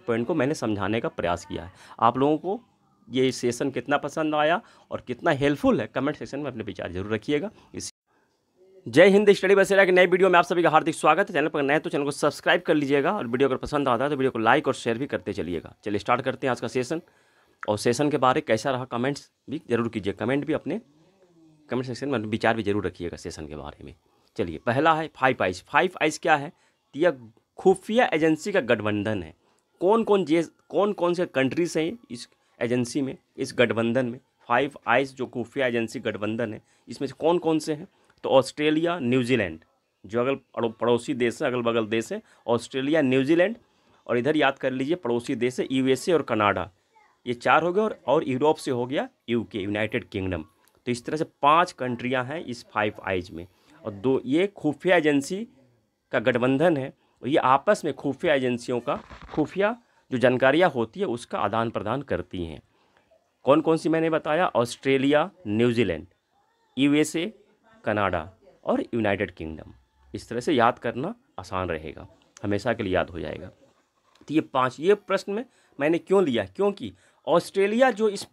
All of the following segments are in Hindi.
पॉइंट को मैंने समझाने का प्रयास किया है। आप लोगों को ये सेशन कितना पसंद आया और कितना हेल्पफुल है, कमेंट सेक्शन में अपने विचार जरूर रखिएगा। जय हिंद। स्टडी बसेरा की नई वीडियो में आप सभी का हार्दिक स्वागत है। चैनल पर नए तो चैनल को सब्सक्राइब कर लीजिएगा और वीडियो अगर पसंद आता है तो वीडियो को लाइक और शेयर भी करते चलिएगा। चलिए स्टार्ट करते हैं आज का सेशन। और सेशन के बारे कैसा रहा कमेंट्स भी जरूर कीजिए, कमेंट भी अपने कमेंट सेक्शन में विचार भी जरूर रखिएगा सेशन के बारे में। चलिए पहला है 5 आइज। 5 आइज क्या है? यह खुफिया एजेंसी का गठबंधन है। कौन कौन से कंट्रीज हैं इस एजेंसी में, इस गठबंधन में? 5 आइज जो खुफिया एजेंसी गठबंधन है, इसमें से कौन कौन से हैं? तो ऑस्ट्रेलिया, न्यूजीलैंड, जो पड़ोसी देश है, अगल बगल देश है, ऑस्ट्रेलिया, न्यूजीलैंड, और इधर याद कर लीजिए पड़ोसी देश है यूएसए और कनाडा। ये 4 हो गए। और यूरोप से हो गया यूके, यूनाइटेड किंगडम। तो इस तरह से 5 कंट्रियां हैं इस 5 आइज में। और 2 ये खुफिया एजेंसी का गठबंधन है। और ये आपस में खुफिया एजेंसियों का खुफिया जो जानकारियाँ होती है उसका आदान प्रदान करती हैं। कौन कौन सी मैंने बताया? ऑस्ट्रेलिया, न्यूजीलैंड, यूएसए, कनाडा और यूनाइटेड किंगडम। इस तरह से याद करना आसान रहेगा, हमेशा के लिए याद हो जाएगा। तो ये 5 ये प्रश्न में मैंने क्यों लिया? क्योंकि ऑस्ट्रेलिया जो इस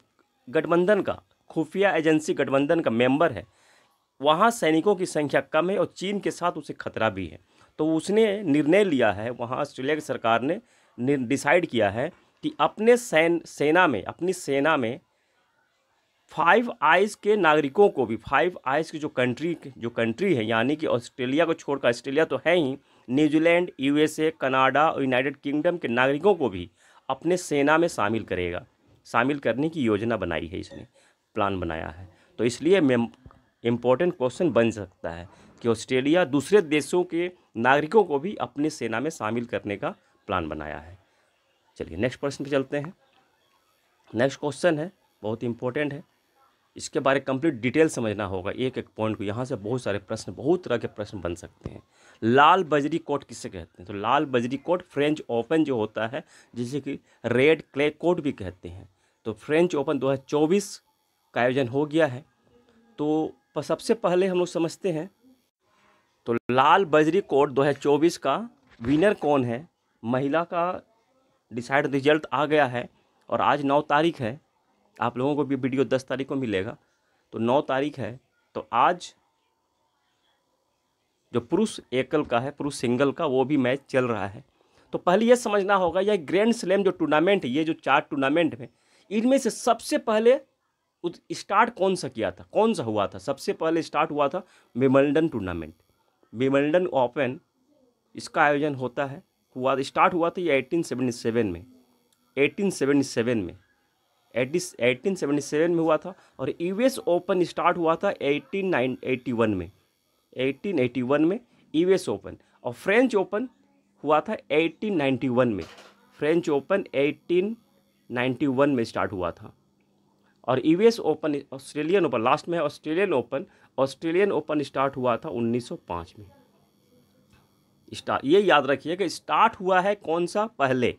गठबंधन का, खुफिया एजेंसी गठबंधन का मेंबर है, वहाँ सैनिकों की संख्या कम है और चीन के साथ उसे खतरा भी है। तो उसने निर्णय लिया है, वहाँ ऑस्ट्रेलिया की सरकार ने डिसाइड किया है कि अपनी सेना में 5 आइज के नागरिकों को भी, 5 आइज की जो कंट्री है, यानी कि ऑस्ट्रेलिया को छोड़कर, ऑस्ट्रेलिया तो है ही, न्यूजीलैंड, यूएसए, कनाडा और यूनाइटेड किंगडम के नागरिकों को भी अपने सेना में शामिल करेगा। शामिल करने की योजना बनाई है, इसने प्लान बनाया है। तो इसलिए इम्पोर्टेंट क्वेश्चन बन सकता है कि ऑस्ट्रेलिया दूसरे देशों के नागरिकों को भी अपनी सेना में शामिल करने का प्लान बनाया है। चलिए नेक्स्ट प्रश्न पे चलते हैं। नेक्स्ट क्वेश्चन है, बहुत इंपॉर्टेंट है, इसके बारे कंप्लीट डिटेल समझना होगा एक एक पॉइंट को। यहाँ से बहुत सारे प्रश्न, बहुत तरह के प्रश्न बन सकते हैं। लाल बजरी कोट किससे कहते हैं? तो लाल बजरी कोट फ्रेंच ओपन जो होता है, जिसे कि रेड क्ले कोट भी कहते हैं, तो फ्रेंच ओपन 2024 का आयोजन हो गया है। तो सबसे पहले हम लोग समझते हैं, तो लाल बजरी कोट 2024 का विनर कौन है? महिला का डिसाइड रिजल्ट आ गया है और आज 9 तारीख है। आप लोगों को भी वीडियो 10 तारीख को मिलेगा, तो 9 तारीख है। तो आज जो पुरुष एकल का है, पुरुष सिंगल का, वो भी मैच चल रहा है। तो पहले ये समझना होगा, यह ग्रैंड स्लैम जो टूर्नामेंट है, ये जो 4 टूर्नामेंट में, इनमें से सबसे पहले स्टार्ट कौन सा किया था, कौन सा हुआ था? सबसे पहले स्टार्ट हुआ था विंबलडन टूर्नामेंट, विंबलडन ओपन, इसका आयोजन होता है, स्टार्ट हुआ था ये 1877 में, 1877 में हुआ था। और यूएस ओपन स्टार्ट हुआ था 1881 में यूएस ओपन। और फ्रेंच ओपन हुआ था 1891 में, फ्रेंच ओपन 1891 में स्टार्ट हुआ था। और US open, Australian open last में है, ऑस्ट्रेलियन ओपन स्टार्ट हुआ था 1905 में। ये याद रखिए कि स्टार्ट हुआ है कौन सा पहले,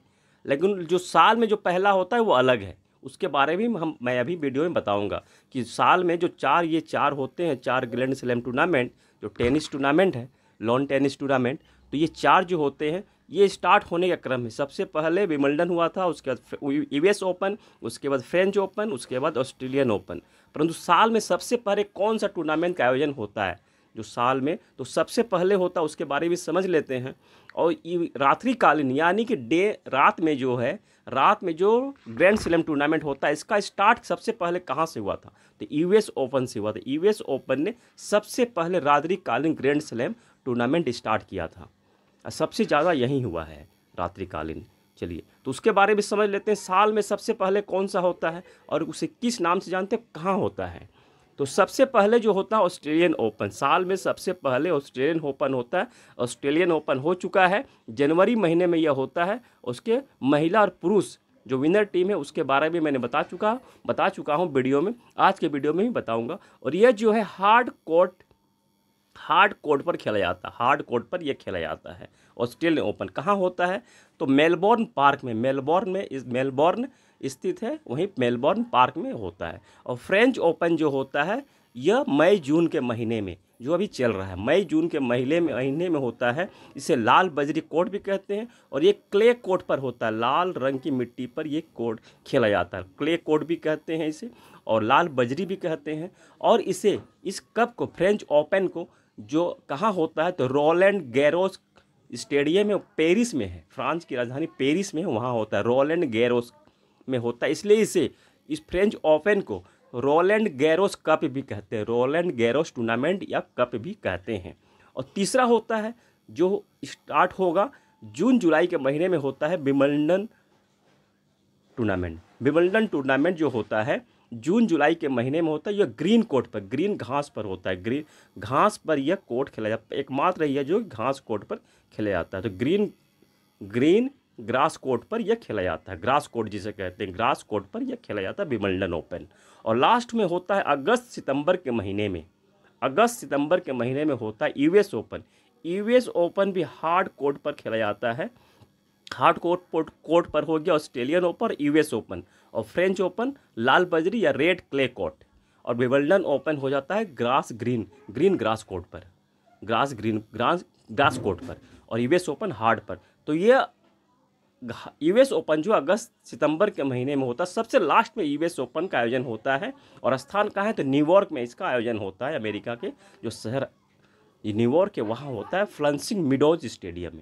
लेकिन जो साल में जो पहला होता है वो अलग है। उसके बारे में मैं अभी वीडियो में बताऊंगा कि साल में जो 4 होते हैं, 4 ग्रैंड स्लैम टूर्नामेंट, जो टेनिस टूर्नामेंट है, लॉन टेनिस टूर्नामेंट, तो ये 4 जो होते हैं ये स्टार्ट होने का क्रम है। सबसे पहले विंबलडन हुआ था, उसके बाद यूएस ओपन, उसके बाद फ्रेंच ओपन, उसके बाद ऑस्ट्रेलियन ओपन। परंतु साल में सबसे पहले कौन सा टूर्नामेंट का आयोजन होता है, जो साल में तो सबसे पहले होता है, उसके बारे में समझ लेते हैं। और रात्रिकालीन, यानी कि रात में जो ग्रैंड स्लैम टूर्नामेंट होता है, इसका स्टार्ट सबसे पहले कहाँ से हुआ था? तो यूएस ओपन से हुआ था। यूएस ओपन ने सबसे पहले रात्रिकालीन ग्रैंड स्लैम टूर्नामेंट स्टार्ट किया था, सबसे ज़्यादा यही हुआ है रात्रिकालीन। चलिए तो उसके बारे में समझ लेते हैं, साल में सबसे पहले कौन सा होता है और उसे किस नाम से जानते हैं, कहाँ होता है। तो सबसे पहले जो होता है ऑस्ट्रेलियन ओपन, साल में सबसे पहले ऑस्ट्रेलियन ओपन होता है। ऑस्ट्रेलियन ओपन हो चुका है, जनवरी महीने में यह होता है। उसके महिला और पुरुष जो विनर टीम है उसके बारे में मैंने बता चुका हूँ वीडियो में, आज के वीडियो में भी बताऊँगा। और यह जो है हार्ड कोर्ट पर खेला जाता है, हार्ड कोर्ट पर यह खेला जाता है। ऑस्ट्रेलियन ओपन कहाँ होता है? तो मेलबोर्न पार्क में, मेलबोर्न स्थित है, वहीं मेलबोर्न पार्क में होता है। और फ्रेंच ओपन जो होता है यह मई जून के महीने में जो अभी चल रहा है, मई जून के महीने में होता है। इसे लाल बजरी कोर्ट भी कहते हैं और ये क्ले कोर्ट पर होता है, लाल रंग की मिट्टी पर ये कोर्ट खेला जाता है। क्ले कोर्ट भी कहते हैं इसे और लाल बजरी भी कहते हैं। और इस कप को, फ्रेंच ओपन को जो कहाँ होता है तो रोलैंड गैरोस स्टेडियम में, पेरिस में है, फ्रांस की राजधानी पेरिस में है, वहाँ होता है, रोलैंड गैरोस में होता है। इसलिए इस फ्रेंच ओपन को रोलैंड गैरोस कप भी कहते हैं, रोलैंड गैरोस टूर्नामेंट या कप भी कहते हैं। और तीसरा होता है जो स्टार्ट होगा जून जुलाई के महीने में होता है विंबलडन टूर्नामेंट। विंबलडन टूर्नामेंट जो होता है जून जुलाई के महीने में होता है। यह ग्रीन कोर्ट पर, ग्रीन घास पर होता है, ग्रीन घास पर यह कोर्ट खेला जाता है, एकमात्र यह जो घास कोर्ट पर खेला जाता है। तो ग्रीन ग्रास कोर्ट पर यह खेला जाता है, ग्रास कोर्ट जिसे कहते हैं, ग्रास कोर्ट पर यह खेला जाता है विंबलडन ओपन। और लास्ट में होता है अगस्त सितंबर के महीने में होता है यूएस ओपन। यूएस ओपन भी हार्ड कोर्ट पर खेला जाता है, हार्ड कोर्ट पर हो गया ऑस्ट्रेलियन ओपन, यूएस ओपन। और फ्रेंच ओपन लाल बजरी या रेड क्ले कोर्ट। और विंबलडन ओपन हो जाता है ग्रीन ग्रास कोर्ट पर, ग्रास कोर्ट पर। और यूएस ओपन हार्ड पर। तो ये यूएस ओपन जो अगस्त सितंबर के महीने में होता है, सबसे लास्ट में यूएस ओपन का आयोजन होता है। और स्थान कहाँ है तो न्यूयॉर्क में इसका आयोजन होता है, अमेरिका के जो शहर न्यूयॉर्क है वहाँ होता है, फ्लशिंग मीडोज स्टेडियम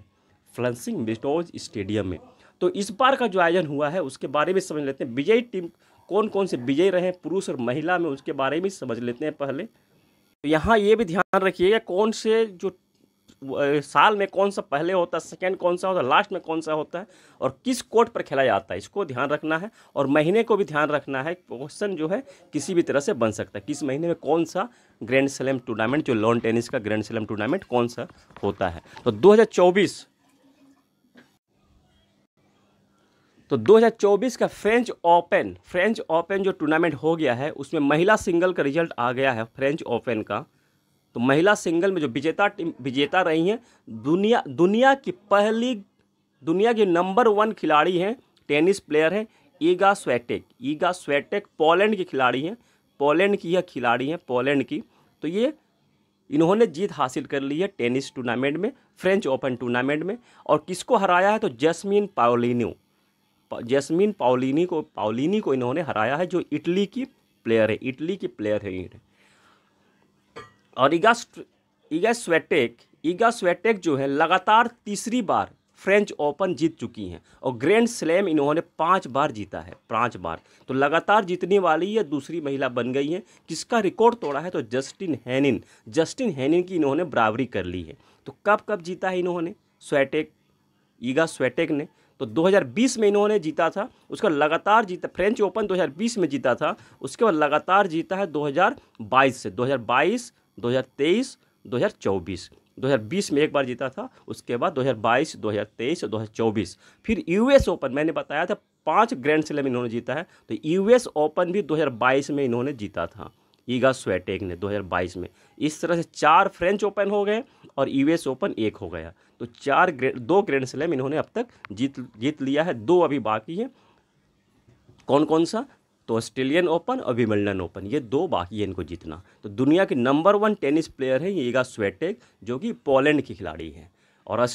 में। तो इस बार का जो आयोजन हुआ है उसके बारे में समझ लेते हैं। विजयी टीम कौन कौन से विजयी रहे पुरुष और महिला में, उसके बारे में समझ लेते हैं पहले। तो यहाँ ये भी ध्यान रखिएगा कौन से जो साल में कौन सा पहले होता है, सेकंड कौन सा होता है, लास्ट में कौन सा होता है और किस कोर्ट पर खेला जाता है, इसको ध्यान रखना है। और महीने को भी ध्यान रखना है, क्वेश्चन जो है किसी भी तरह से बन सकता है, किस महीने में कौन सा ग्रैंड स्लैम टूर्नामेंट, जो लॉन टेनिस का ग्रैंड स्लैम टूर्नामेंट कौन सा होता है। तो 2024 का फ्रेंच ओपन जो टूर्नामेंट हो गया है उसमें महिला सिंगल का रिजल्ट आ गया है फ्रेंच ओपन का। तो महिला सिंगल में जो विजेता रही हैं, दुनिया की नंबर 1 खिलाड़ी हैं, टेनिस प्लेयर हैं ईगा स्विएटेक पोलैंड की खिलाड़ी हैं, पोलैंड की। तो ये इन्होंने जीत हासिल कर ली है टेनिस टूर्नामेंट में, फ्रेंच ओपन टूर्नामेंट में। और किसको हराया है तो जैस्मिन पाओलिनी को इन्होंने हराया है, जो इटली की प्लेयर है। और ईगा स्विएटेक जो है लगातार तीसरी बार फ्रेंच ओपन जीत चुकी हैं और ग्रैंड स्लैम इन्होंने 5 बार जीता है, 5 बार। तो लगातार जीतने वाली ये दूसरी महिला बन गई हैं। किसका रिकॉर्ड तोड़ा है तो जस्टिन हेनिन की इन्होंने बराबरी कर ली है। तो कब जीता है इन्होंने ईगा स्विएटेक ने, तो 2020 में इन्होंने जीता था, उसका लगातार जीता, फ्रेंच ओपन 2020 में जीता था, उसके बाद लगातार जीता है 2022 से, 2022, 2023, 2024। 2020 में एक बार जीता था, उसके बाद 2022, 2023 और 2024। फिर यूएस ओपन मैंने बताया था 5 ग्रैंड स्लैम इन्होंने जीता है, तो यूएस ओपन भी 2022 में इन्होंने जीता था ईगा स्विएटेक ने 2022 में। इस तरह से 4 फ्रेंच ओपन हो गए और यूएस ओपन 1 हो गया। तो 2 ग्रैंड स्लैम इन्होंने अब तक जीत लिया है, 2 अभी बाकी है। कौन सा तो ऑस्ट्रेलियन ओपन और विंबलडन ओपन, ये 2 बाकी है इनको जीतना। तो दुनिया की नंबर 1 टेनिस प्लेयर है ईगा स्विएटेक, जो कि पोलैंड की खिलाड़ी है। और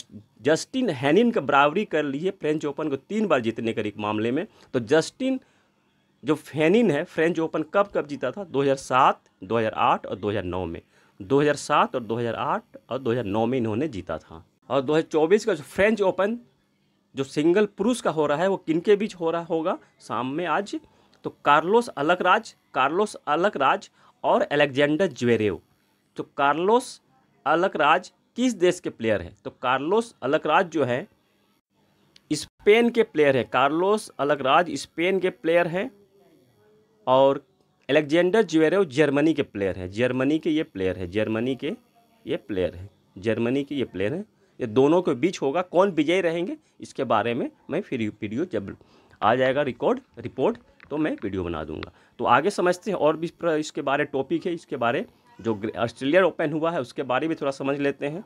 जस्टिन हेनिन का बराबरी कर ली है फ्रेंच ओपन को 3 बार जीतने के एक मामले में। तो जस्टिन जो हेनिन है फ्रेंच ओपन कब जीता था 2007, 2008 और 2009 में, 2007 और 2008 और 2009 में इन्होंने जीता था। और 2024 का जो फ्रेंच ओपन जो सिंगल पुरुष का हो रहा है वो किनके बीच हो रहा होगा शाम में आज, तो कार्लोस अलकराज और अलेक्जेंडर ज्वेरेव। तो कार्लोस अलकराज किस देश के प्लेयर हैं तो कार्लोस अलकराज जो है स्पेन के प्लेयर है, कार्लोस अलकराज स्पेन के प्लेयर हैं और अलेक्जेंडर ज्वेरेव जर्मनी के प्लेयर हैं, जर्मनी के ये प्लेयर हैं। ये दोनों के बीच होगा, कौन विजयी रहेंगे इसके बारे में मैं फिर वीडियो जब आ जाएगा रिपोर्ट तो मैं वीडियो बना दूंगा। तो आगे समझते हैं और भी इसके बारे टॉपिक है, इसके बारे जो ऑस्ट्रेलियन ओपन हुआ है उसके बारे में थोड़ा समझ लेते हैं।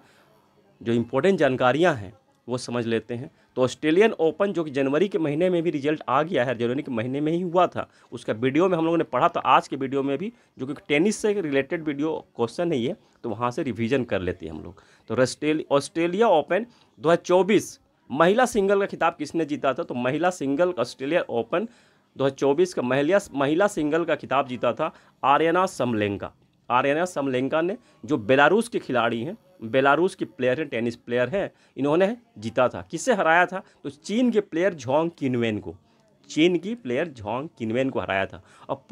जो इम्पोर्टेंट जानकारियां हैं वो समझ लेते हैं। तो ऑस्ट्रेलियन ओपन जो कि जनवरी के महीने में भी रिजल्ट आ गया है, जनवरी के महीने में ही हुआ था, उसका वीडियो में हम लोगों ने पढ़ा। तो आज के वीडियो में भी जो कि टेनिस से रिलेटेड वीडियो क्वेश्चन नहीं है, तो वहाँ से रिवीजन कर लेते हैं हम लोग। तो ऑस्ट्रेलिया ओपन 2024 महिला सिंगल का खिताब किसने जीता था? तो महिला सिंगल ऑस्ट्रेलिया ओपन 2024 का महिला सिंगल का खिताब जीता था आर्यना समलेंका। आर्यना समलेंका ने, जो बेलारूस के खिलाड़ी हैं, बेलारूस की प्लेयर हैं, टेनिस प्लेयर हैं, इन्होंने जीता था। किससे हराया था? तो चीन के प्लेयर झोंग किनवेन को, चीन की प्लेयर झोंग किनवेन को हराया था। और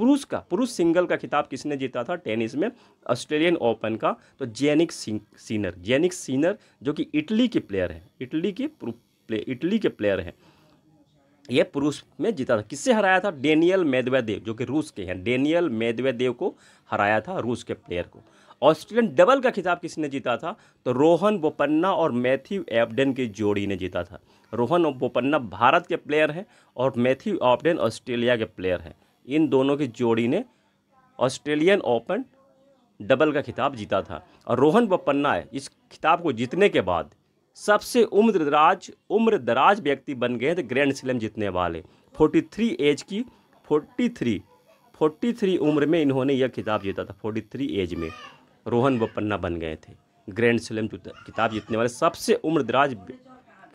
पुरुष सिंगल का खिताब किसने जीता था टेनिस में ऑस्ट्रेलियन ओपन का? तो जेनिक सीनर जो कि इटली की प्लेयर है, इटली के प्लेयर हैं, ये पुरुष में जीता था। किससे हराया था? डेनियल मेदवेदेव जो कि रूस के हैं, डेनियल मेदवेदेव को हराया था, रूस के प्लेयर को। ऑस्ट्रेलियन डबल का खिताब किसने जीता था? तो रोहन बोपन्ना और मैथ्यू एबडेन की जोड़ी ने जीता था। रोहन बोपन्ना भारत के प्लेयर हैं और मैथ्यू एबडेन ऑस्ट्रेलिया के प्लेयर हैं। इन दोनों की जोड़ी ने ऑस्ट्रेलियन ओपन डबल का खिताब जीता था। और रोहन बोपन्ना इस खिताब को जीतने के बाद सबसे उम्र दराज व्यक्ति बन गए थे ग्रैंड स्लैम जीतने वाले। 43 उम्र में इन्होंने यह खिताब जीता था। 43 एज में रोहन बोपन्ना बन गए थे ग्रैंड स्लैम खिताब जीतने वाले सबसे उम्रदराज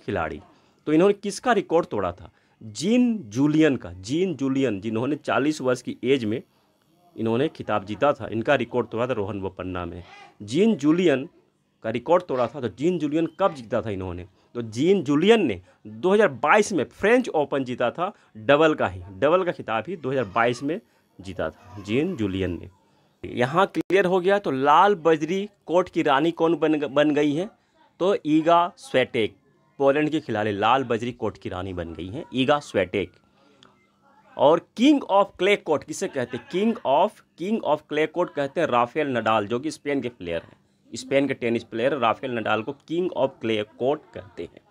खिलाड़ी। तो इन्होंने किसका रिकॉर्ड तोड़ा था? जीन जूलियन का। जीन जूलियन जिन्होंने 40 वर्ष की एज में इन्होंने खिताब जीता था, इनका रिकॉर्ड तोड़ा था रोहन बोपन्ना में। जीन जूलियन का रिकॉर्ड तोड़ा था। तो जीन जूलियन कब जीता था इन्होंने? तो जीन जूलियन ने 2022 में फ्रेंच ओपन जीता था, डबल का खिताब ही 2022 में जीता था जीन जूलियन ने। यहाँ क्लियर हो गया। तो लाल बजरी कोर्ट की रानी कौन बन गई है? तो ईगा स्वेटेक, पोलैंड की खिलाड़ी लाल बजरी कोर्ट की रानी बन गई हैं, ईगा स्वेटेक। और किंग ऑफ क्ले कोर्ट किसे कहते हैं? किंग ऑफ क्ले कोर्ट कहते हैं राफेल नडाल, जो कि स्पेन के प्लेयर हैं, स्पेन के टेनिस प्लेयर राफेल नडाल को किंग ऑफ क्ले कोर्ट कहते हैं।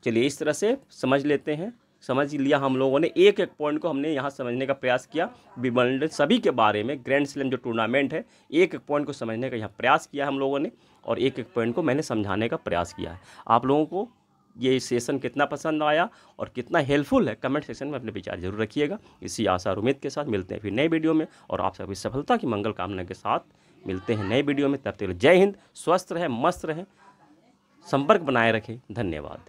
चलिए इस तरह से समझ लेते हैं। समझ लिया हम लोगों ने, एक एक पॉइंट को हमने यहाँ समझने का प्रयास किया। विंबलडन सभी के बारे में, ग्रैंड स्लैम जो टूर्नामेंट है, एक एक पॉइंट को समझने का यहाँ प्रयास किया हम लोगों ने, और एक एक पॉइंट को मैंने समझाने का प्रयास किया है। आप लोगों को ये सेशन कितना पसंद आया और कितना हेल्पफुल है, कमेंट सेक्शन में अपने विचार जरूर रखिएगा। इसी आशा और उम्मीद के साथ मिलते हैं फिर नए वीडियो में, और आप सभी सफलता की मंगल कामना के साथ मिलते हैं नए वीडियो में। तब तक जय हिंद, स्वस्थ रहें, मस्त रहें, संपर्क बनाए रखें। धन्यवाद।